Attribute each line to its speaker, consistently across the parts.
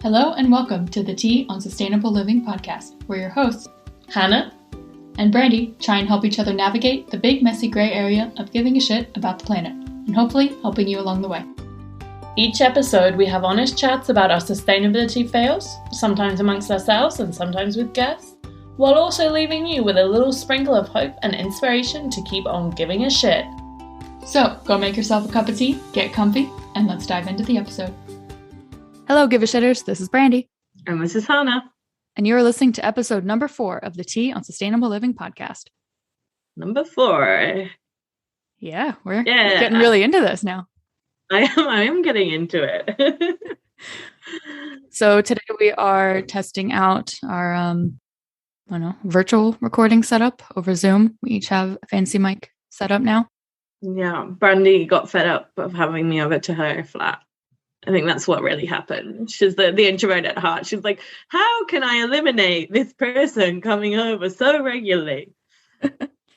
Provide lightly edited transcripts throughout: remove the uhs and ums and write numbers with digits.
Speaker 1: Hello and welcome to the Tea on Sustainable Living podcast, where your hosts,
Speaker 2: Hannah
Speaker 1: and Brandy, try and help each other navigate the big messy gray area of giving a shit about the planet, and hopefully helping you along the way.
Speaker 2: Each episode, we have honest chats about our sustainability fails, sometimes amongst ourselves and sometimes with guests, while also leaving you with a little sprinkle of hope and inspiration to keep on giving a shit.
Speaker 1: So, go make yourself a cup of tea, get comfy, and let's dive into the episode.
Speaker 3: Hello, Give a Shitters. This is Brandy.
Speaker 2: And this is Hannah.
Speaker 3: And you are listening to episode number 4 of the Tea on Sustainable Living podcast.
Speaker 2: Number 4.
Speaker 3: Yeah, we're getting really into this now.
Speaker 2: I am getting into it.
Speaker 3: So today we are testing out our, virtual recording setup over Zoom. We each have a fancy mic set up now.
Speaker 2: Yeah, Brandy got fed up of having me over to her flat. I think that's what really happened. She's the introvert at heart. She's like, how can I eliminate this person coming over so regularly?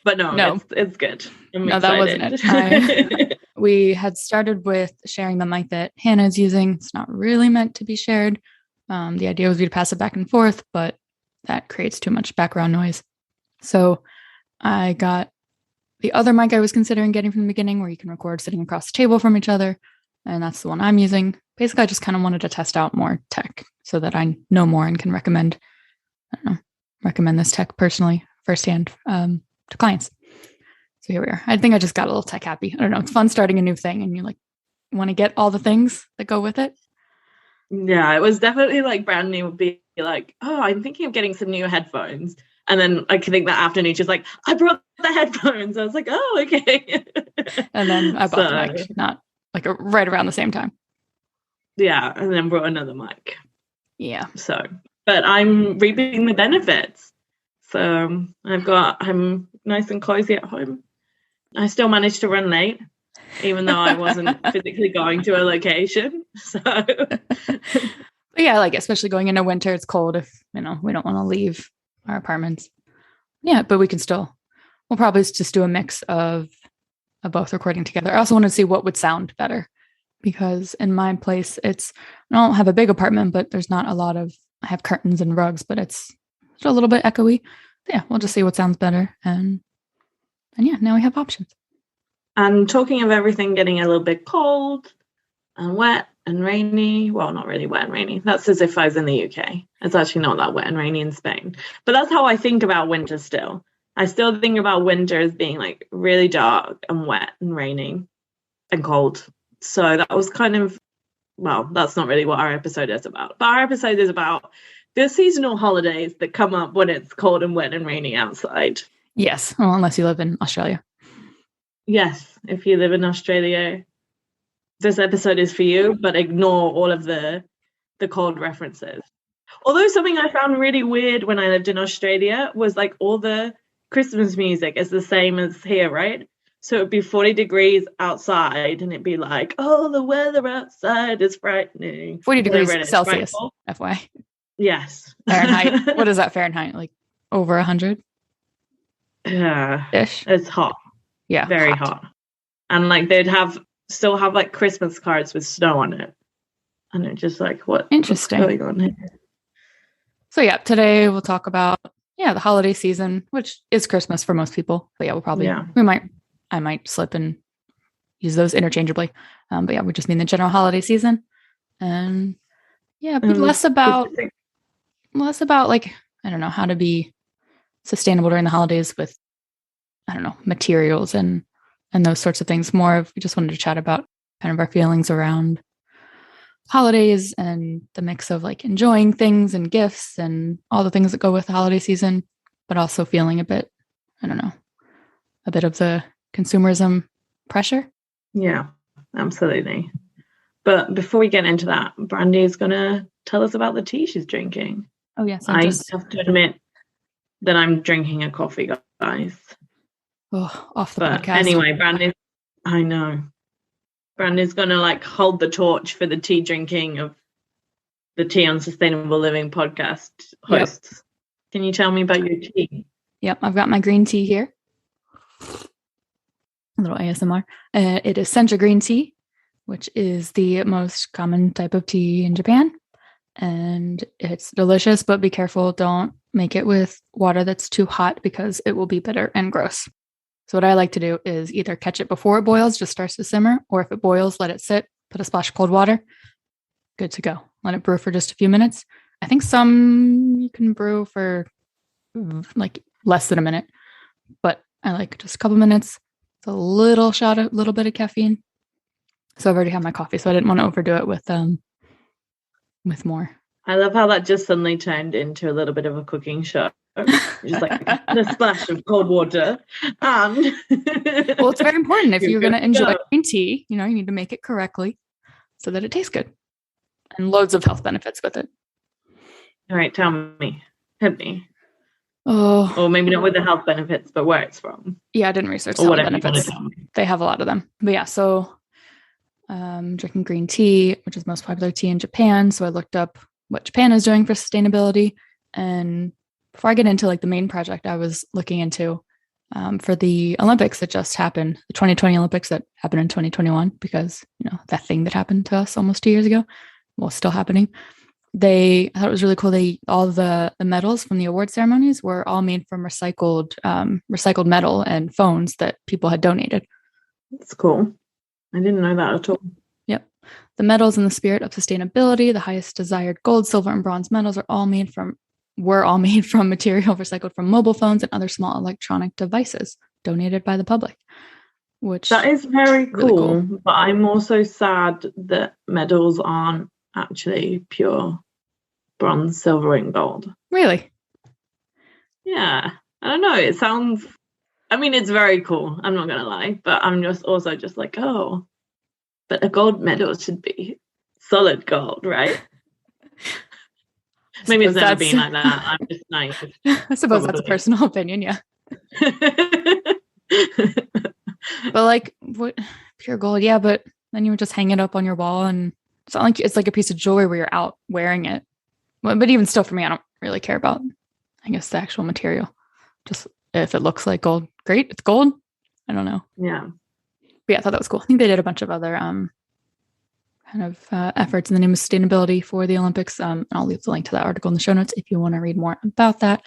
Speaker 2: But no. It's good. I'm excited.
Speaker 3: That wasn't it. We had started with sharing the mic that Hannah is using. It's not really meant to be shared. The idea was to pass it back and forth, but that creates too much background noise. So I got the other mic I was considering getting from the beginning, where you can record sitting across the table from each other. And that's the one I'm using. Basically, I just kind of wanted to test out more tech so that I know more and can recommend this tech personally firsthand to clients. So here we are. I think I just got a little tech happy. I don't know. It's fun starting a new thing and you want to get all the things that go with it.
Speaker 2: Yeah, it was definitely like Brandy would be like, oh, I'm thinking of getting some new headphones. And then I think that afternoon she's like, I brought the headphones. I was like, oh, okay.
Speaker 3: And then I bought the mic, not like right around the same time.
Speaker 2: Yeah, and then brought another mic.
Speaker 3: Yeah.
Speaker 2: So, but I'm reaping the benefits. So I'm nice and cozy at home. I still managed to run late, even though I wasn't physically going to a location. So,
Speaker 3: but yeah, like especially going into winter, it's cold. If we don't want to leave our apartments. Yeah, but we'll probably just do a mix of both recording together. I also want to see what would sound better, because in my place, I don't have a big apartment, but there's not a lot of, I have curtains and rugs, but it's a little bit echoey. But yeah, we'll just see what sounds better. And yeah, now we have options.
Speaker 2: And talking of everything getting a little bit cold and wet and rainy, well, not really wet and rainy. That's as if I was in the UK. It's actually not that wet and rainy in Spain. But that's how I think about winter still. I still think about winter as being like really dark and wet and raining and cold. So that was kind of, well, that's not really what our episode is about. But our episode is about the seasonal holidays that come up when it's cold and wet and rainy outside.
Speaker 3: Yes. Well, unless you live in Australia.
Speaker 2: Yes. If you live in Australia, this episode is for you, but ignore all of the cold references. Although something I found really weird when I lived in Australia was like all the Christmas music is the same as here, right? So it'd be 40 degrees outside and it'd be like, oh, the weather outside is frightening.
Speaker 3: 40 degrees Celsius, FY.
Speaker 2: Yes.
Speaker 3: Fahrenheit. What is that Fahrenheit? Like over 100?
Speaker 2: Yeah.
Speaker 3: Ish.
Speaker 2: It's hot.
Speaker 3: Yeah.
Speaker 2: Very hot. And like they'd still have like Christmas cards with snow on it. And it's just like, what's going on here?
Speaker 3: So yeah, today we'll talk about the holiday season, which is Christmas for most people. But yeah, I might slip and use those interchangeably. But yeah, we just mean the general holiday season. And yeah, but less about like, I don't know, how to be sustainable during the holidays with, I don't know, materials and those sorts of things. More of, we just wanted to chat about kind of our feelings around holidays and the mix of like enjoying things and gifts and all the things that go with the holiday season, but also feeling a bit of the consumerism pressure.
Speaker 2: Yeah, absolutely. But before we get into that, Brandy is going to tell us about the tea she's drinking.
Speaker 3: Oh, yes.
Speaker 2: I have to admit that I'm drinking a coffee, guys.
Speaker 3: Oh, off the podcast.
Speaker 2: Anyway, I know. Brandy's going to like hold the torch for the tea drinking of the Tea on Sustainable Living podcast hosts. Yep. Can you tell me about your tea?
Speaker 3: Yep, I've got my green tea here. A little ASMR. It is sencha green tea, which is the most common type of tea in Japan. and it's delicious, but be careful. Don't make it with water that's too hot because it will be bitter and gross. So what I like to do is either catch it before it boils, just starts to simmer, or if it boils, let it sit, put a splash of cold water, good to go. Let it brew for just a few minutes. I think some you can brew for like less than a minute, but I like just a couple minutes. It's a little bit of caffeine. So I've already had my coffee, so I didn't want to overdo it with more.
Speaker 2: I love how that just suddenly turned into a little bit of a cooking show. Just like a splash of cold water. Well,
Speaker 3: it's very important if you're going to enjoy green tea, you need to make it correctly so that it tastes good. And loads of health benefits with it.
Speaker 2: All right, tell me. Hit me.
Speaker 3: Oh.
Speaker 2: Or maybe not with the health benefits, but where it's from.
Speaker 3: Yeah, I didn't research the health benefits. They have a lot of them. But yeah, so drinking green tea, which is the most popular tea in Japan. So I looked up what Japan is doing for sustainability. And before I get into like the main project I was looking into for the Olympics that just happened, the 2020 Olympics that happened in 2021, because, that thing that happened to us almost 2 years ago, well, still happening. I thought it was really cool. All the medals from the award ceremonies were all made from recycled metal and phones that people had donated.
Speaker 2: That's cool. I didn't know that at all.
Speaker 3: Yep. The medals in the spirit of sustainability, the highest desired gold, silver, and bronze medals were all made from material recycled from mobile phones and other small electronic devices donated by the public. Which
Speaker 2: that is very
Speaker 3: really cool.
Speaker 2: But I'm also sad that medals aren't actually pure bronze, silver, and gold.
Speaker 3: Really?
Speaker 2: Yeah. I don't know. It sounds, it's very cool. I'm not going to lie. But I'm just like, oh, but a gold medal should be solid gold, right? Maybe it's never been like that. I'm just naive.
Speaker 3: I suppose that's a personal opinion, yeah. But like, what pure gold? Yeah, but then you would just hang it up on your wall, and it's not like it's like a piece of jewelry where you're out wearing it. But even still, for me, I don't really care about, I guess, the actual material. Just if it looks like gold, great, it's gold. I don't know.
Speaker 2: Yeah.
Speaker 3: But yeah, I thought that was cool. I think they did a bunch of other efforts in the name of sustainability for the Olympics. And I'll leave the link to that article in the show notes if you want to read more about that.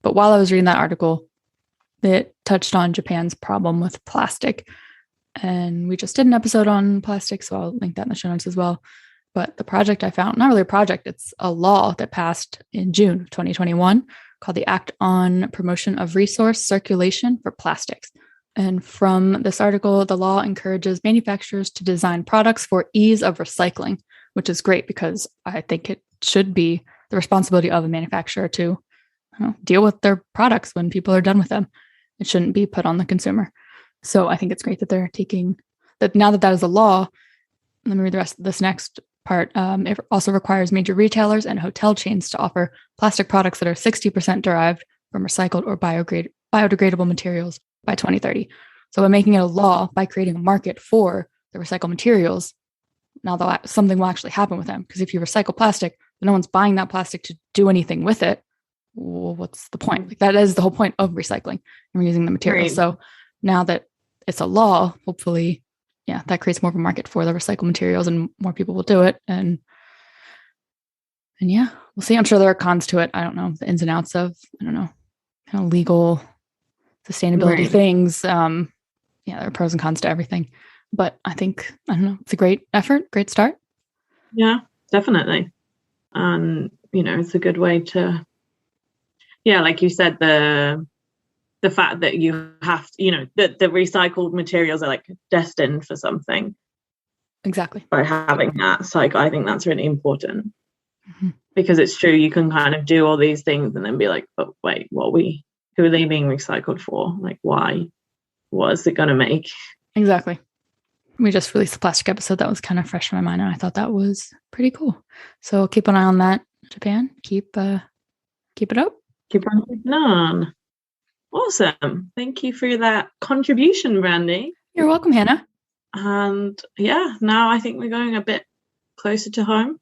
Speaker 3: But while I was reading that article, it touched on Japan's problem with plastic. And we just did an episode on plastic, so I'll link that in the show notes as well. But the project I found, not really a project, it's a law that passed in June 2021 called the Act on Promotion of Resource Circulation for Plastics. And from this article, the law encourages manufacturers to design products for ease of recycling, which is great because I think it should be the responsibility of a manufacturer to deal with their products when people are done with them. It shouldn't be put on the consumer. So I think it's great that they're taking that now that is a law. Let me read the rest of this next part. It also requires major retailers and hotel chains to offer plastic products that are 60% derived from recycled or biodegradable materials by 2030. So by making it a law, by creating a market for the recycled materials, now something will actually happen with them. Because if you recycle plastic, but no one's buying that plastic to do anything with it, well, what's the point? Like, that is the whole point of recycling and reusing the material. Right. So now that it's a law, hopefully, that creates more of a market for the recycled materials and more people will do it. And yeah, we'll see. I'm sure there are cons to it. I don't know the ins and outs of, kind of legal sustainability things. There are pros and cons to everything. But I think, it's a great effort, great start.
Speaker 2: Yeah, definitely. It's a good way to, like you said, the fact that you have to, that the recycled materials are like destined for something.
Speaker 3: Exactly.
Speaker 2: By having that cycle, I think that's really important. Mm-hmm. Because it's true, you can kind of do all these things and then be like, but wait, who are they being recycled for? Like, why? What is it going to make?
Speaker 3: Exactly. We just released a plastic episode that was kind of fresh in my mind, and I thought that was pretty cool. So keep an eye on that, Japan. Keep it up.
Speaker 2: Keep on keeping on. Awesome. Thank you for that contribution, Brandy.
Speaker 3: You're welcome, Hannah.
Speaker 2: And now I think we're going a bit closer to home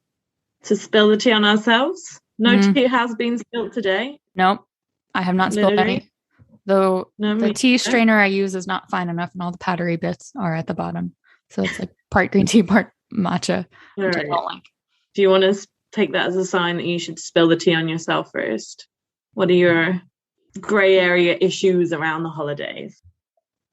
Speaker 2: to spill the tea on ourselves. No tea has been spilled today.
Speaker 3: Nope. I have not spilled any. Though the tea strainer I use is not fine enough and all the powdery bits are at the bottom. So it's like part green tea, part matcha. Which I don't like.
Speaker 2: Do you want to take that as a sign that you should spill the tea on yourself first? What are your gray area issues around the holidays?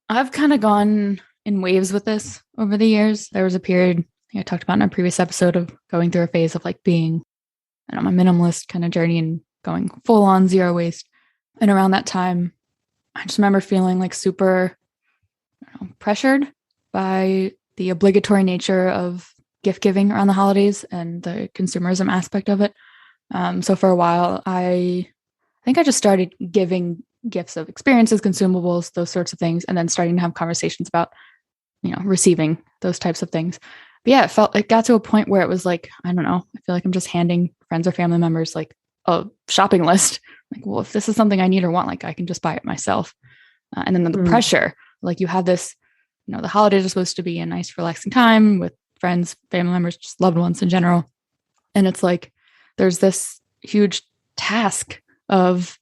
Speaker 3: I've kind of gone in waves with this over the years. There was a period I talked about in a previous episode of going through a phase of like being, I don't know, a minimalist kind of journey and going full on zero waste. And around that time, I just remember feeling like super pressured by the obligatory nature of gift giving around the holidays and the consumerism aspect of it. So for a while, I think I just started giving gifts of experiences, consumables, those sorts of things, and then starting to have conversations about, receiving those types of things. But yeah, it got to a point where it was like, I don't know, I feel like I'm just handing friends or family members like a shopping list. Like, well, if this is something I need or want, like I can just buy it myself. And then the pressure, like you have this, the holidays are supposed to be a nice, relaxing time with friends, family members, just loved ones in general. And it's like, there's this huge task of,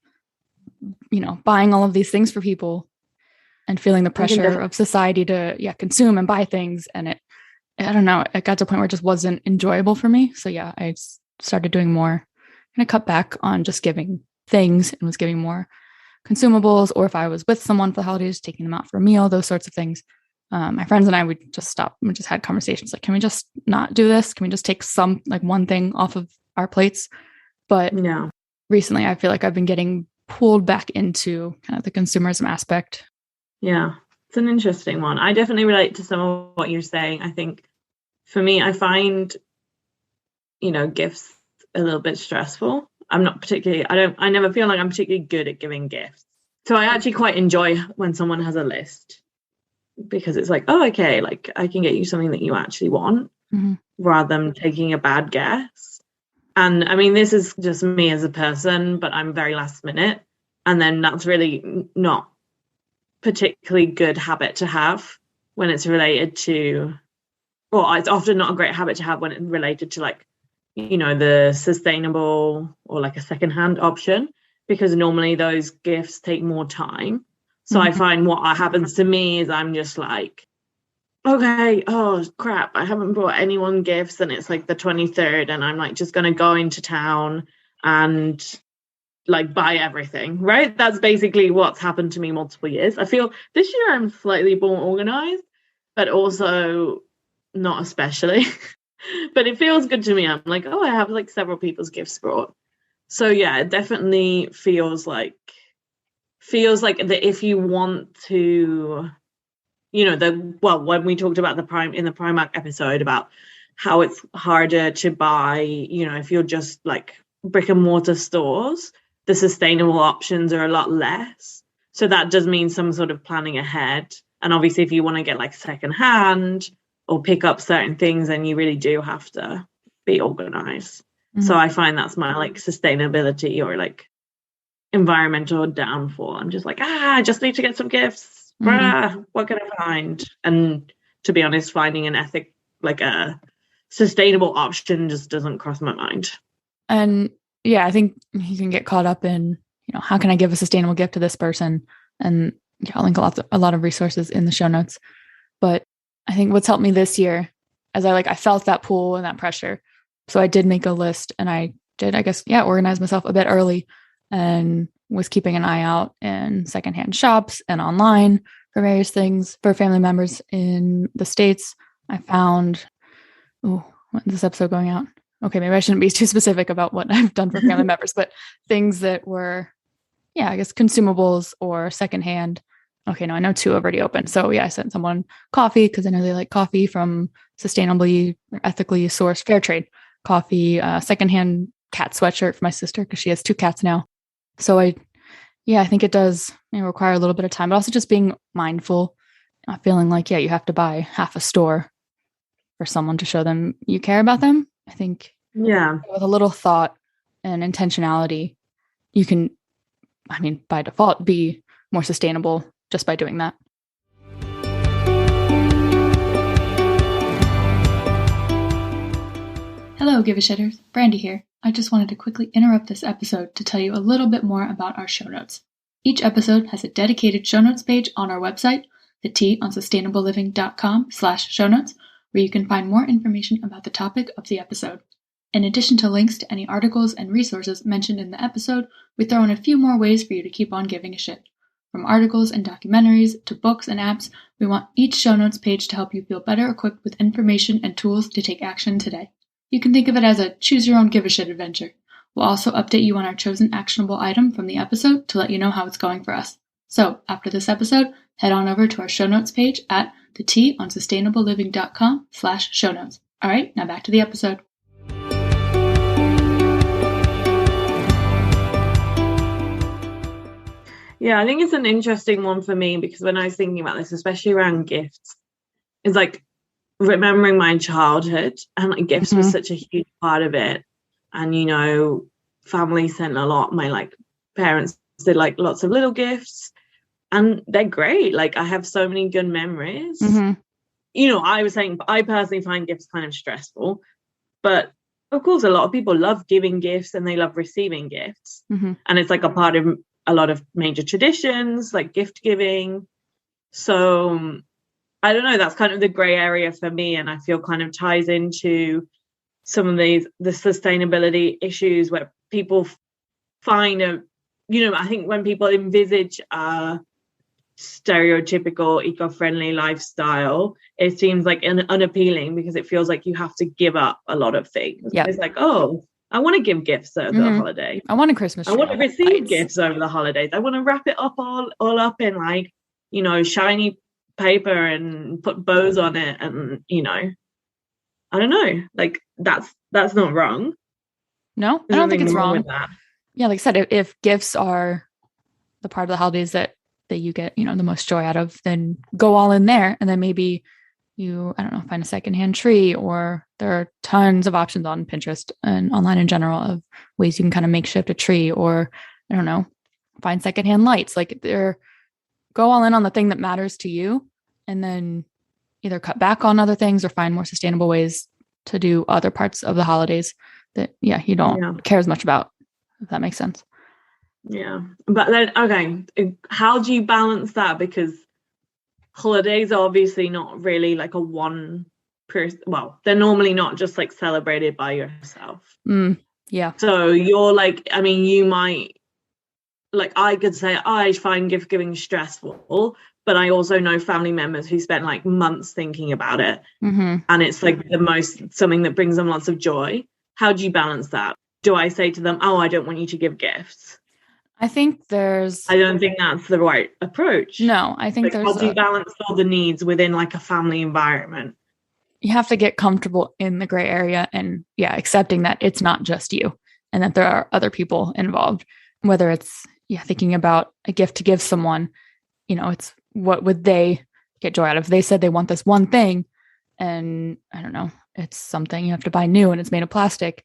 Speaker 3: buying all of these things for people and feeling the pressure of society to, consume and buy things. And I don't know, it got to a point where it just wasn't enjoyable for me. So yeah, I started doing more, kind of cut back on just giving things and was giving more consumables, or if I was with someone for the holidays, taking them out for a meal, those sorts of things. My friends and I would just stop. We just had conversations like, can we just not do this? Can we just take one thing off of our plates? But recently I feel like I've been getting pulled back into kind of the consumerism aspect.
Speaker 2: Yeah, it's an interesting one. I definitely relate to some of what you're saying. I think for me, I find, gifts a little bit stressful. I never feel like I'm particularly good at giving gifts. So I actually quite enjoy when someone has a list, because it's like, oh, okay, like I can get you something that you actually want rather than taking a bad guess. And I mean, this is just me as a person, but I'm very last minute. And then that's really not particularly good habit to have when it's related to, or it's often not a great habit to have when it's related to like, the sustainable or like a secondhand option, because normally those gifts take more time. So I find what happens to me is I'm just like, okay, oh crap, I haven't brought anyone gifts and it's like the 23rd and I'm like just going to go into town and like buy everything, right? That's basically what's happened to me multiple years. I feel this year I'm slightly more organized, but also not especially. But it feels good to me. I'm like, oh, I have like several people's gifts brought. So yeah, it definitely feels like that if you want to, when we talked about in the Primark episode about how it's harder to buy, if you're just like brick and mortar stores, the sustainable options are a lot less. So that does mean some sort of planning ahead. And obviously if you want to get like secondhand or pick up certain things, then you really do have to be organized. So I find that's my like sustainability or like environmental downfall. I'm just like, I just need to get some gifts. What can I find? And to be honest, finding an a sustainable option just doesn't cross my mind.
Speaker 3: And yeah, I think you can get caught up in, how can I give a sustainable gift to this person? And I'll link a lot of resources in the show notes. But I think what's helped me this year, as I felt that pull and that pressure. So I did make a list and I did, organize myself a bit early and was keeping an eye out in secondhand shops and online for various things for family members in the States. I found, when's this episode going out? Okay, maybe I shouldn't be too specific about what I've done for family members, but things that were, consumables or secondhand. Okay, no, I know 2 have already opened. So yeah, I sent someone coffee because I know they like coffee from sustainably or ethically sourced fair trade coffee, secondhand cat sweatshirt for my sister because she has 2 cats now. So I think it does require a little bit of time, but also just being mindful, not feeling like, you have to buy half a store for someone to show them you care about them. I think with a little thought and intentionality, you can, by default, be more sustainable just by doing that.
Speaker 1: Hello, Give-A-Shitters. Brandy here. I just wanted to quickly interrupt this episode to tell you a little bit more about our show notes. Each episode has a dedicated show notes page on our website, thetonsustainableliving.com/show notes, where you can find more information about the topic of the episode. In addition to links to any articles and resources mentioned in the episode, we throw in a few more ways for you to keep on giving a shit. From articles and documentaries to books and apps, we want each show notes page to help you feel better equipped with information and tools to take action today. You can think of it as a choose your own give a shit adventure. We'll also update you on our chosen actionable item from the episode to let you know how it's going for us. So, after this episode, head on over to our show notes page at thetonsustainableliving.com/show notes. All right, now back to the episode.
Speaker 2: Yeah, I think it's an interesting one for me because when I was thinking about this, especially around gifts, it's like remembering my childhood, and like gifts was such a huge part of it. And, you know, family sent a lot. My like parents did like lots of little gifts, and they're great. Like I have so many good memories. You know, I was saying, I personally find gifts kind of stressful, but of course, a lot of people love giving gifts and they love receiving gifts. And it's like a part of a lot of major traditions, like gift giving. So I don't know, that's kind of the gray area for me. And I feel kind of ties into some of the sustainability issues where people find I think when people envisage a stereotypical eco-friendly lifestyle, it seems like unappealing because it feels like you have to give up a lot of things. It's like, oh, I want to give gifts over the holiday.
Speaker 3: I want a Christmas tree.
Speaker 2: I want to receive gifts over the holidays. I want to wrap it up all up in like, you know, shiny paper and put bows on it. And, you know, I don't know, like that's not wrong.
Speaker 3: No, I don't think it's wrong with that. Yeah, like I said, if gifts are the part of the holidays that you get, you know, the most joy out of, then go all in there. And then maybe you, I don't know, find a secondhand tree, or there are tons of options on Pinterest and online in general of ways you can kind of makeshift a tree, or I don't know, find secondhand lights. Like go all in on the thing that matters to you, and then either cut back on other things or find more sustainable ways to do other parts of the holidays that, you don't care as much about, if that makes sense.
Speaker 2: Yeah. But then, okay, how do you balance that? Because holidays are obviously not really like a one person. Well, they're normally not just like celebrated by yourself.
Speaker 3: Yeah.
Speaker 2: So you're like, I mean, you might, like, I could say I find gift giving stressful, but I also know family members who spent like months thinking about it. And it's like something that brings them lots of joy. How do you balance that? Do I say to them, oh, I don't want you to give gifts?
Speaker 3: I think I
Speaker 2: don't think that's the right approach.
Speaker 3: No, I think
Speaker 2: how do you balance all the needs within like a family environment?
Speaker 3: You have to get comfortable in the gray area and accepting that it's not just you and that there are other people involved, whether it's thinking about a gift to give someone, you know, it's what would they get joy out of? They said they want this one thing and I don't know, it's something you have to buy new and it's made of plastic.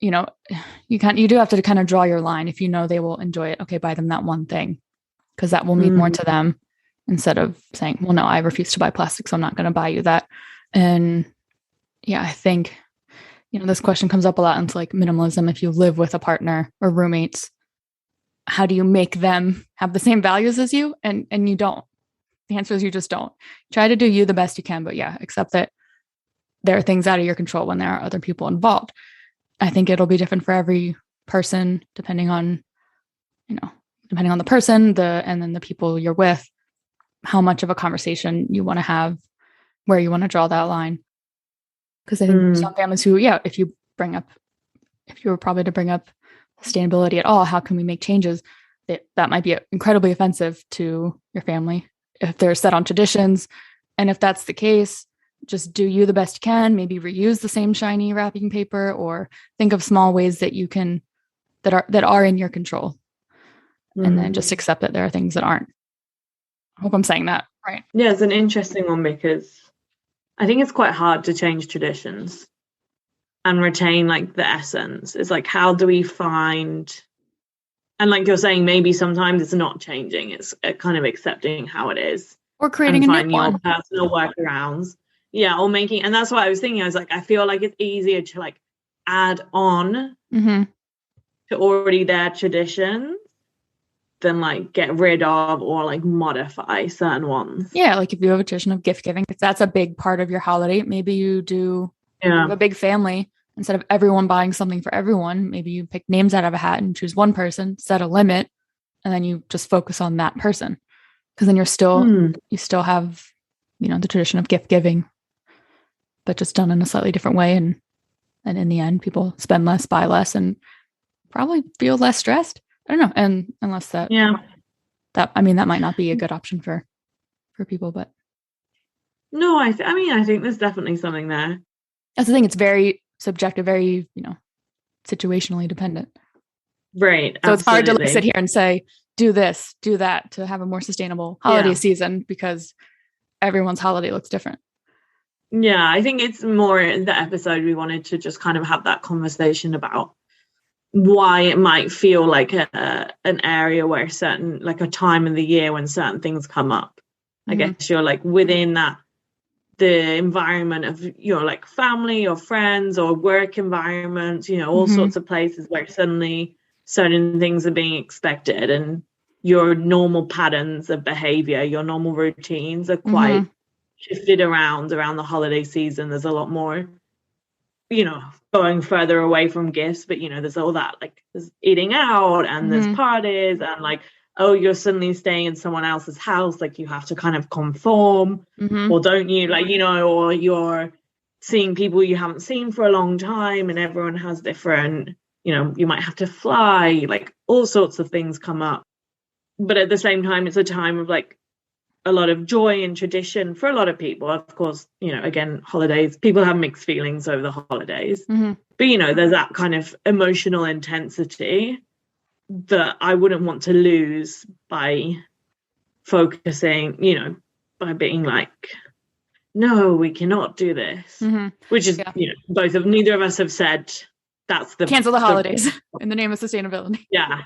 Speaker 3: You know, you do have to kind of draw your line. If you know they will enjoy it, okay, buy them that one thing because that will mean more to them, instead of saying, well, no, I refuse to buy plastic, so I'm not going to buy you that. And I think, you know, this question comes up a lot into like minimalism. If you live with a partner or roommates, how do you make them have the same values as you? And you don't. The answer is you just don't. Try to do you the best you can, but accept that there are things out of your control when there are other people involved. I think it'll be different for every person, depending on the person, and then the people you're with, how much of a conversation you want to have, where you want to draw that line. Because I think some families who, if you were probably to bring up sustainability at all, how can we make changes? That might be incredibly offensive to your family if they're set on traditions. And if that's the case, just do you the best you can, maybe reuse the same shiny wrapping paper, or think of small ways that you can, that are in your control. And then just accept that there are things that aren't. I hope I'm saying that right.
Speaker 2: Yeah, it's an interesting one because I think it's quite hard to change traditions and retain like the essence. It's like, how do we find, and like you're saying, maybe sometimes it's not changing, it's kind of accepting how it is.
Speaker 3: Or creating a new one.
Speaker 2: Personal workarounds. Yeah, or making, and that's what I was thinking. I was like, I feel like it's easier to like add on to already their traditions than like get rid of or like modify certain ones.
Speaker 3: Yeah, like if you have a tradition of gift giving, if that's a big part of your holiday, maybe you do have a big family instead of everyone buying something for everyone, maybe you pick names out of a hat and choose one person, set a limit, and then you just focus on that person. Because then you still have, the tradition of gift giving, but just done in a slightly different way. And in the end, people spend less, buy less, and probably feel less stressed. I don't know. And unless that might not be a good option for people, but.
Speaker 2: No, I think there's definitely something there.
Speaker 3: That's the thing. It's very subjective, very, situationally dependent.
Speaker 2: Right.
Speaker 3: So it's hard to sit here and say, do this, do that to have a more sustainable holiday season, because everyone's holiday looks different.
Speaker 2: Yeah, I think it's more in the episode we wanted to just kind of have that conversation about why it might feel like an area where certain, like a time of the year when certain things come up. I guess you're like within that, the environment of your like family or friends or work environments, all sorts of places where suddenly certain things are being expected, and your normal patterns of behavior, your normal routines are quite shifted around the holiday season. There's a lot more, going further away from gifts, but there's all that, like there's eating out and there's parties and like, oh, you're suddenly staying in someone else's house, like you have to kind of conform, or don't you, like, or you're seeing people you haven't seen for a long time, and everyone has different, you might have to fly, like all sorts of things come up. But at the same time, it's a time of like a lot of joy and tradition for a lot of people. Of course, again, holidays, people have mixed feelings over the holidays, but there's that kind of emotional intensity that I wouldn't want to lose by focusing, by being like, no, we cannot do this, which is, neither of us have said that's the
Speaker 3: cancel the holidays in the name of sustainability.
Speaker 2: Yeah.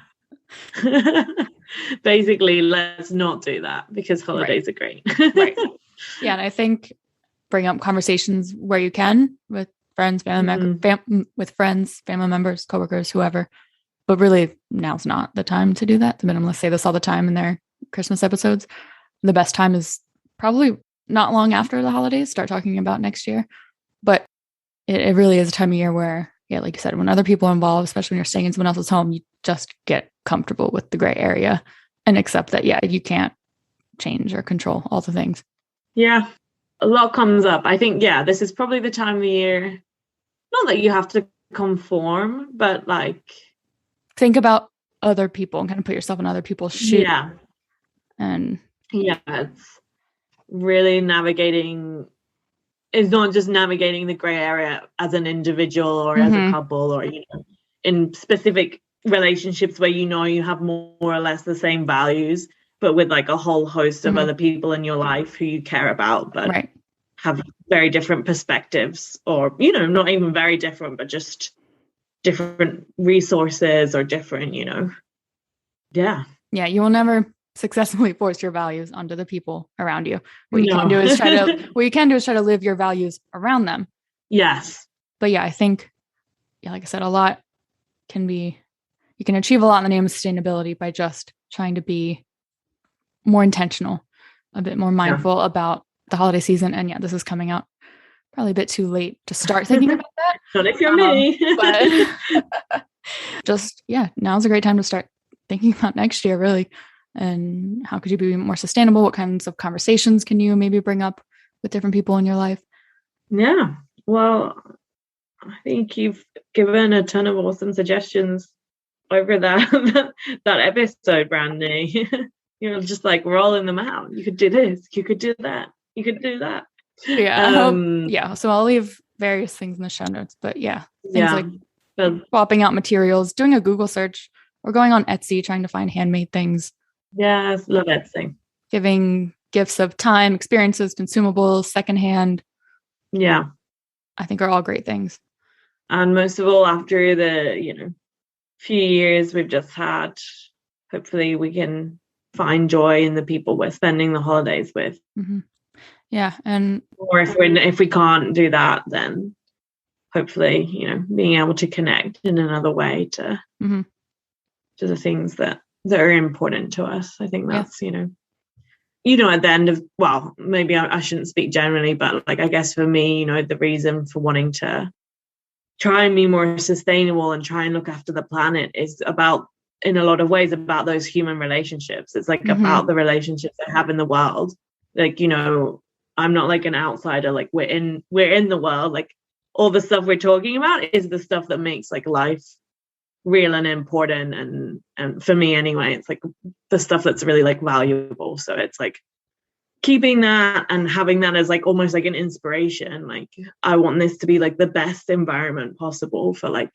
Speaker 2: Basically, let's not do that, because holidays are great.
Speaker 3: Right. Yeah, and I think bring up conversations where you can with friends, family members, coworkers, whoever. But really, now's not the time to do that. The minimalists say this all the time in their Christmas episodes. The best time is probably not long after the holidays. Start talking about next year. But it really is a time of year where, like you said, when other people are involved, especially when you're staying in someone else's home, you just get comfortable with the gray area and accept that, you can't change or control all the things. Yeah,
Speaker 2: a lot comes up. I think, this is probably the time of the year, not that you have to conform, but like,
Speaker 3: think about other people and kind of put yourself in other people's shoes.
Speaker 2: Yeah.
Speaker 3: And
Speaker 2: it's really navigating. It's not just navigating the gray area as an individual or as a couple, or, in specific relationships where you have more or less the same values, but with like a whole host of other people in your life who you care about, but have very different perspectives, or, not even very different, but just different resources or different, Yeah, you
Speaker 3: will never successfully force your values onto the people around you. What you can do is try to live your values around them.
Speaker 2: Yes.
Speaker 3: But I think, like I said, you can achieve a lot in the name of sustainability by just trying to be more intentional, a bit more mindful about the holiday season. And this is coming out probably a bit too late to start thinking about that.
Speaker 2: Not if you're me.
Speaker 3: But just, now's a great time to start thinking about next year, really. And how could you be more sustainable? What kinds of conversations can you maybe bring up with different people in your life?
Speaker 2: Yeah, well, I think you've given a ton of awesome suggestions over that episode, Brandy. You're just like rolling them out. You could do this. You could do that. You could do that.
Speaker 3: So I'll leave various things in the show notes. But things like swapping out materials, doing a Google search, or going on Etsy, trying to find handmade things.
Speaker 2: Yes, love Etsy.
Speaker 3: Giving gifts of time, experiences, consumables, secondhand.
Speaker 2: Yeah.
Speaker 3: I think are all great things.
Speaker 2: And most of all, after the, few years we've just had, hopefully we can find joy in the people we're spending the holidays with.
Speaker 3: Yeah. And
Speaker 2: or if we can't do that, then hopefully, being able to connect in another way to the things that are important to us. I think that's, at the end of, well, maybe I shouldn't speak generally, but like, I guess for me, the reason for wanting to try and be more sustainable and try and look after the planet is about, in a lot of ways, about those human relationships. It's like about the relationships I have in the world. Like, you know, I'm not like an outsider. Like we're in the world. Like all the stuff we're talking about is the stuff that makes like life real and important. And for me anyway, it's like the stuff that's really like valuable. So it's like keeping that and having that as like almost like an inspiration. Like I want this to be like the best environment possible for like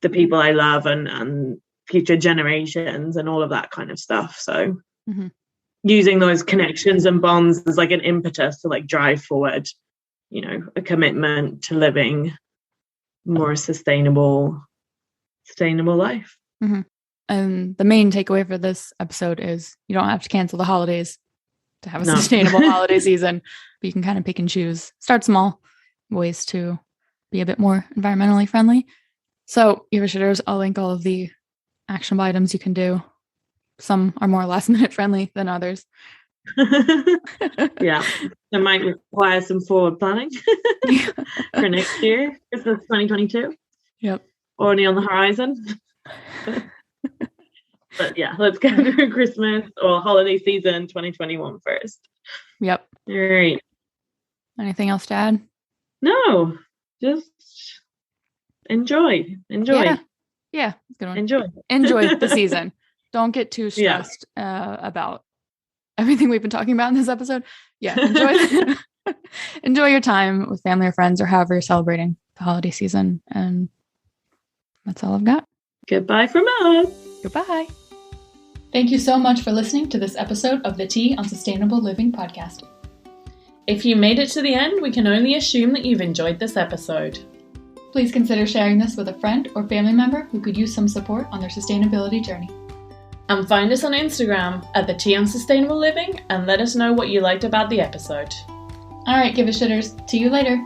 Speaker 2: the people I love and future generations and all of that kind of stuff. So using those connections and bonds as like an impetus to like drive forward, you know, a commitment to living more sustainable life.
Speaker 3: And the main takeaway for this episode is you don't have to cancel the holidays to have a sustainable holiday season, but you can kind of pick and choose, start small ways to be a bit more environmentally friendly. So Shitters, I'll link all of the actionable items you can do. Some are more last minute friendly than others.
Speaker 2: Yeah, it might require some forward planning for next year. Christmas 2022.
Speaker 3: Yep.
Speaker 2: Already on the horizon. But yeah, let's go through Christmas or holiday season 2021 first.
Speaker 3: Yep.
Speaker 2: All right.
Speaker 3: Anything else to add?
Speaker 2: No, just enjoy.
Speaker 3: Yeah, good one.
Speaker 2: Enjoy
Speaker 3: the season. Don't get too stressed about everything we've been talking about in this episode. Yeah, enjoy your time with family or friends or however you're celebrating the holiday season. And that's all I've got.
Speaker 2: Goodbye from us.
Speaker 3: Goodbye.
Speaker 1: Thank you so much for listening to this episode of the Tea on Sustainable Living podcast.
Speaker 4: If you made it to the end, we can only assume that you've enjoyed this episode.
Speaker 1: Please consider sharing this with a friend or family member who could use some support on their sustainability journey.
Speaker 4: And find us on Instagram at the Tea on Sustainable Living and let us know what you liked about the episode.
Speaker 1: All right, give it shitters. See you later.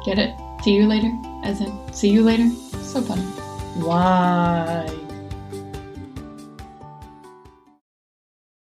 Speaker 1: Get it? See you later, as in see you later. So funny.
Speaker 4: Why?